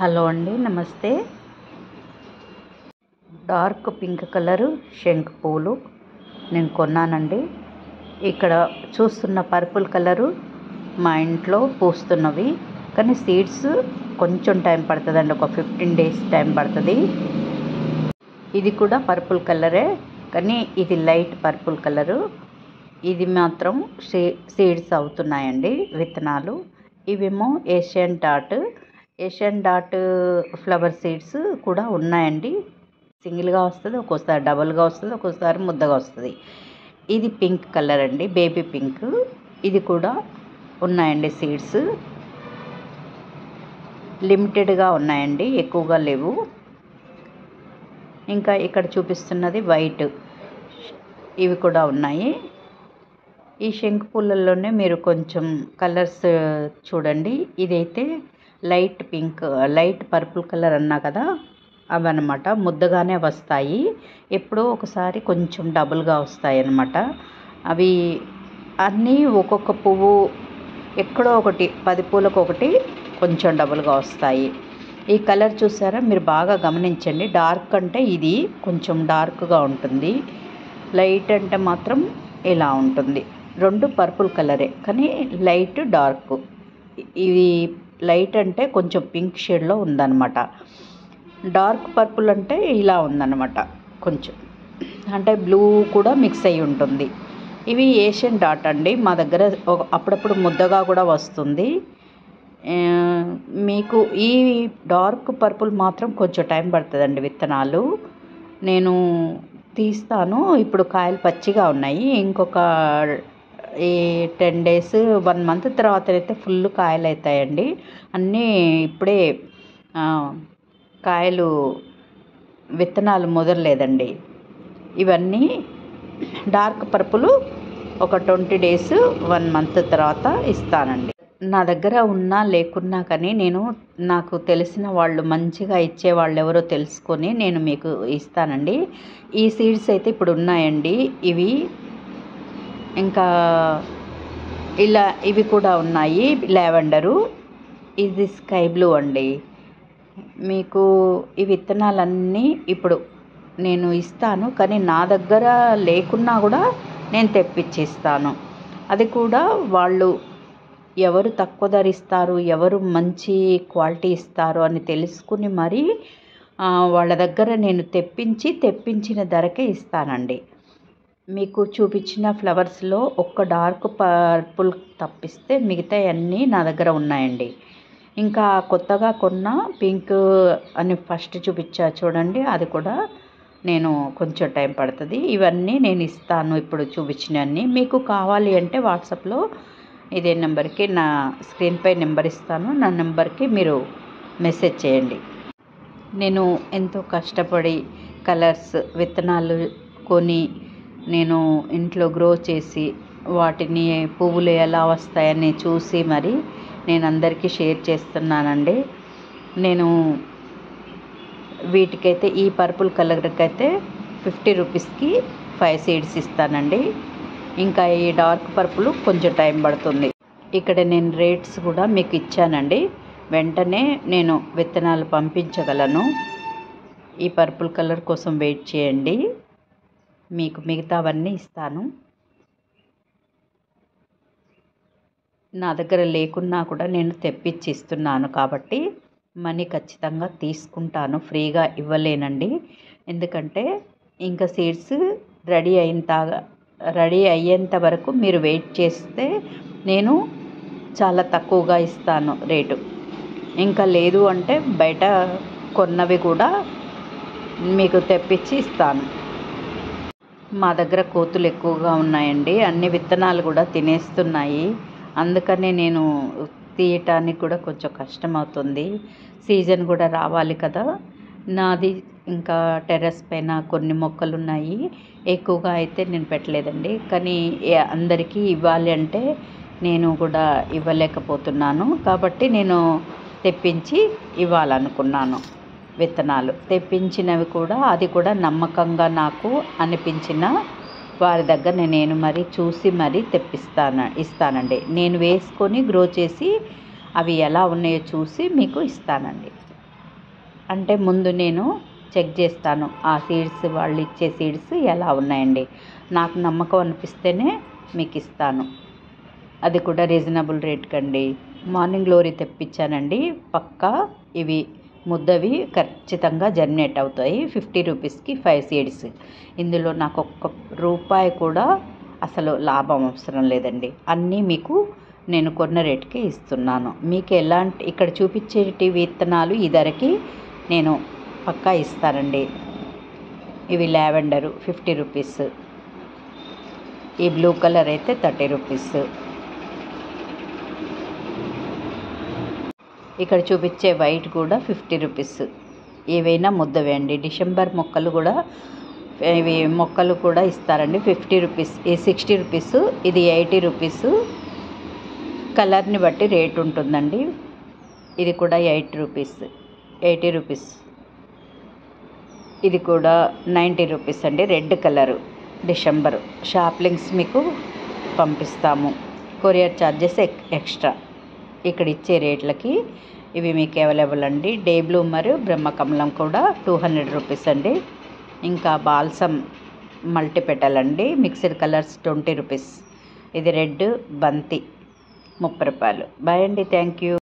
Hello అండి, నమస్తే. Dark pink colour Shankh పూలు నేను కొన్నానండి. ఇక్కడ చూస్తున్న పర్పుల్ కలరు మా ఇంట్లో పూస్తున్నవి, కానీ సీడ్స్ కొంచెం టైం పడుతుందండి, ఒక 15 days టైం పడుతుంది. ఇది కూడా పర్పుల్ కలరే, కానీ ఇది లైట్ పర్పుల్ కలరు. ఇది మాత్రం సీడ్స్ అవుతున్నాయండి, విత్తనాలు. ఇవేమో ఏషియన్ డాట్ ఫ్లవర్ సీడ్స్ కూడా ఉన్నాయండి. సింగిల్గా వస్తుంది, ఒక్కోసారి డబుల్గా వస్తుంది, ఒక్కోసారి ముద్దగా వస్తుంది. ఇది పింక్ కలర్ అండి, బేబీ పింక్. ఇది కూడా ఉన్నాయండి సీడ్స్. లిమిటెడ్గా ఉన్నాయండి, ఎక్కువగా లేవు. ఇంకా ఇక్కడ చూపిస్తున్నది వైట్, ఇవి కూడా ఉన్నాయి. ఈ శంఖ్ పూలల్లోనే మీరు కొంచెం కలర్స్ చూడండి. ఇదైతే light pink, light purple colour అన్నా కదా, అవన్నమాట. ముద్దగానే వస్తాయి, ఎప్పుడో ఒకసారి కొంచెం డబుల్గా వస్తాయి అన్నమాట. అవి అన్నీ ఒక్కొక్క పువ్వు ఎక్కడో ఒకటి, 10 పూలకు ఒకటి కొంచెం డబుల్గా వస్తాయి. ఈ కలర్ చూసారా, మీరు బాగా గమనించండి. డార్క్ అంటే ఇది కొంచెం డార్క్గా ఉంటుంది, లైట్ అంటే మాత్రం ఇలా ఉంటుంది. రెండు పర్పుల్ కలరే, కానీ లైట్ డార్క్. ఇది లైట్ అంటే కొంచెం పింక్ షేడ్లో ఉందన్నమాట. డార్క్ పర్పుల్ అంటే ఇలా ఉందన్నమాట, కొంచెం అంటే బ్లూ కూడా మిక్స్ అయ్యి ఉంటుంది. ఇవి ఏషియన్ డాట్ అండి. మా దగ్గర అప్పుడప్పుడు ముద్దగా కూడా వస్తుంది. మీకు ఈ డార్క్ పర్పుల్ మాత్రం కొంచెం టైం పడుతుందండి విత్తనాలు. నేను తీస్తాను. ఇప్పుడు కాయలు పచ్చిగా ఉన్నాయి, ఇంకొక ఈ 10 days 1 month తర్వాత అయితే ఫుల్ కాయలు అవుతాయండి. అన్నీ ఇప్పుడే కాయలు విత్తనాలు ముదరలేదండి. ఇవన్నీ డార్క్ పర్పుల్ ఒక 20 days 1 month తర్వాత ఇస్తానండి. నా దగ్గర ఉన్నా లేకున్నా కానీ నాకు తెలిసిన వాళ్ళు, మంచిగా ఇచ్చేవాళ్ళు ఎవరో తెలుసుకొని నేను మీకు ఇస్తానండి. ఈ సీడ్స్ అయితే ఇప్పుడు ఉన్నాయండి. ఇవి ఇంకా ఇలా ఇవి కూడా ఉన్నాయి. లావెండరు, ఇది స్కై బ్లూ అండి. మీకు ఈ విత్తనాలన్నీ ఇప్పుడు నేను ఇస్తాను, కానీ నా దగ్గర లేకున్నా కూడా నేను తెప్పించిస్తాను. అది కూడా వాళ్ళు ఎవరు తక్కువ ధర ఇస్తారు, ఎవరు మంచి క్వాలిటీ ఇస్తారు అని తెలుసుకుని మరీ వాళ్ళ దగ్గర నేను తెప్పించిన ధరకే ఇస్తానండి. మీకు చూపించిన ఫ్లవర్స్లో ఒక్క డార్క్ పర్పుల్ తప్పిస్తే మిగతా అన్నీ నా దగ్గర ఉన్నాయండి. ఇంకా కొత్తగా కొన్న పింక్ అని ఫస్ట్ చూపించా చూడండి, అది కూడా నేను కొంచెం టైం పడుతుంది. ఇవన్నీ నేను ఇస్తాను, ఇప్పుడు చూపించినవన్నీ. మీకు కావాలి అంటే వాట్సాప్లో ఇదే నెంబర్కి, నా స్క్రీన్పై నెంబర్ ఇస్తాను, నా నెంబర్కి మీరు మెసేజ్ చేయండి. నేను ఎంతో కష్టపడి కలర్స్ విత్తనాలు కొని నేను ఇంట్లో గ్రో చేసి వాటిని పువ్వులు ఎలా వస్తాయని చూసి మరి నేను అందరికీ షేర్ చేస్తున్నానండి. నేను వీటికైతే ఈ పర్పుల్ కలర్కి అయితే 50 రూపీస్కి 5 సీడ్స్ ఇస్తానండి. ఇంకా ఈ డార్క్ పర్పుల్ కొంచెం టైం పడుతుంది. ఇక్కడ నేను రేట్స్ కూడా మీకు ఇచ్చానండి, వెంటనే నేను విత్తనాలు పంపించగలను. ఈ పర్పుల్ కలర్ కోసం వెయిట్ చేయండి, మీకు మిగతావన్నీ ఇస్తాను. నా దగ్గర లేకున్నా కూడా నేను తెప్పించి ఇస్తున్నాను కాబట్టి మనీ ఖచ్చితంగా తీసుకుంటాను, ఫ్రీగా ఇవ్వలేనండి. ఎందుకంటే ఇంకా సీడ్స్ రెడీ అయ్యేంత వరకు మీరు వెయిట్ చేస్తే నేను చాలా తక్కువగా ఇస్తాను రేటు. ఇంకా లేదు అంటే బయట కొన్నవి కూడా మీకు తెప్పించి ఇస్తాను. మా దగ్గర కోతులు ఎక్కువగా ఉన్నాయండి, అన్ని విత్తనాలు కూడా తినేస్తున్నాయి. అందుకనే నేను తీయటానికి కూడా కొంచెం కష్టమవుతుంది. సీజన్ కూడా రావాలి కదా. నాది ఇంకా టెర్రస్ పైన కొన్ని మొక్కలు ఉన్నాయి, ఎక్కువగా అయితే నేను పెట్టలేదండి. కానీ అందరికీ ఇవ్వాలి అంటే నేను కూడా ఇవ్వలేకపోతున్నాను, కాబట్టి నేను తెప్పించి ఇవ్వాలనుకున్నాను. విత్తనాలు తెప్పించినవి కూడా, అది కూడా నమ్మకంగా నాకు అనిపించిన వారి దగ్గర నేను మరి చూసి మరీ ఇస్తానండి. నేను వేసుకొని గ్రో చేసి అవి ఎలా ఉన్నాయో చూసి మీకు ఇస్తానండి. అంటే ముందు నేను చెక్ చేస్తాను ఆ సీడ్స్, వాళ్ళు ఇచ్చే సీడ్స్ ఎలా ఉన్నాయండి. నాకు నమ్మకం అనిపిస్తేనే మీకు ఇస్తాను, అది కూడా రీజనబుల్ రేట్ కండి. మార్నింగ్ గ్లోరీ తెప్పించానండి. పక్కా ఇవి ముద్దవి ఖచ్చితంగా జర్మినేట్ అవుతాయి. 50 రూపీస్కి 5 సీడ్స్. ఇందులో నాకు ఒక్క రూపాయి కూడా అసలు లాభం అవసరం లేదండి. అన్నీ మీకు నేను కొన్న రేటుకి ఇస్తున్నాను. మీకు ఎలాంటి ఇక్కడ చూపించేటి విత్తనాలు ఈ ధరకి నేను పక్కా ఇస్తానండి. ఇవి లావెండరు 50 రూపీస్, ఈ బ్లూ కలర్ అయితే 30 రూపీస్. ఇక్కడ చూపించే వైట్ కూడా 50 రూపీస్. ఏవైనా ముద్దవే అండి. డిసెంబర్ మొక్కలు కూడా, ఇవి మొక్కలు కూడా ఇస్తారండి 50 రూపీస్. ఈ 60 రూపీస్, ఇది 80 రూపీస్. కలర్ని బట్టి రేట్ ఉంటుందండి. ఇది కూడా 80 రూపీస్. ఇది కూడా 90 రూపీస్ అండి. Red colour December. షాప్లింగ్స్ మీకు పంపిస్తాము. Courier charges extra. ఇక్కడ ఇచ్చే రేట్లకి ఇవి మీకు అవైలబుల్ అండి. డే బ్లూమర్, బ్రహ్మకమలం కూడా 200 రూపీస్ అండి. ఇంకా బాల్సమ్ మల్టీపెటల్ అండి, మిక్స్డ్ కలర్స్ 20 రూపీస్. ఇది రెడ్ బంతి 30 రూపాయలు. బాయ్ అండి, థ్యాంక్ యూ.